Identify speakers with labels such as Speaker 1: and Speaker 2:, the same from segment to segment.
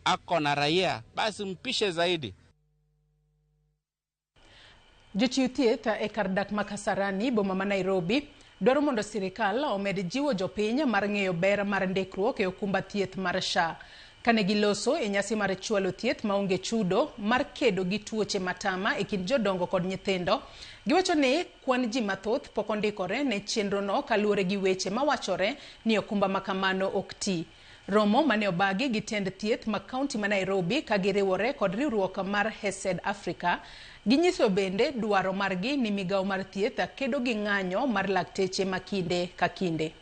Speaker 1: ako na raia, basi mpishe zaidi.
Speaker 2: Jochiw thieth e kar dak ma Kasarani boma ma Nairobi dwaro mondo sirikal omed jiwo jopiny mar ng'eyo ber mar ndikruok e okumba thieth mar SHA. Kane giloso e nyasi mar chwalo thieth maonge chudo mar kedo gi tuoche matama e kind jodongo kod nyithindo, giwacho ni kwan ji mathoth pok ondikore ne chenrono kaluwore gi weche mawachore ni okumba makamano ok ti. Romo mane obagi gi tend thieth ma kaunti ma Nairobi ka giriwore kod riwruok mar HESED Africa ginyiso bende dwaro margi ni migawo mar thieth kedo gi ng'anyo mar lakteche ma kinde ka kinde.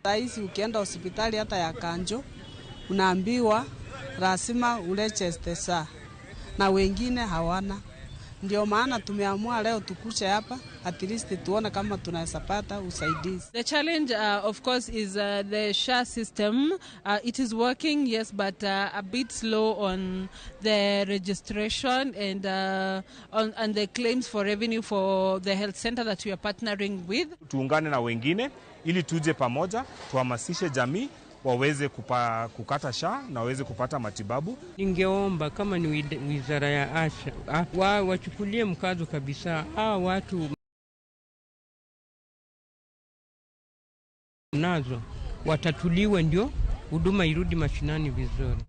Speaker 3: Sahizi ukienda hospitali hata ya Kanjo unaambiwa lazima uregister SHA na wengine hawana. Ndio maana tumeamua leo tukuche hapa at least tuone kama tunaweza pata usaidizi.
Speaker 4: The challenge of course is the SHA system. It is working, yes, but a bit slow on the registration and on the claims for revenue for the health center that we are partnering with.
Speaker 5: Tuungane na wengine ili tuje pamoja tuhamasishe jamii waweze kukata SHA na waweze kupata matibabu.
Speaker 6: Ningeomba kama ni wizara ya afya wachukulie mkazo kabisa watu nazo watatuliwe ndio huduma irudi mashinani vizuri.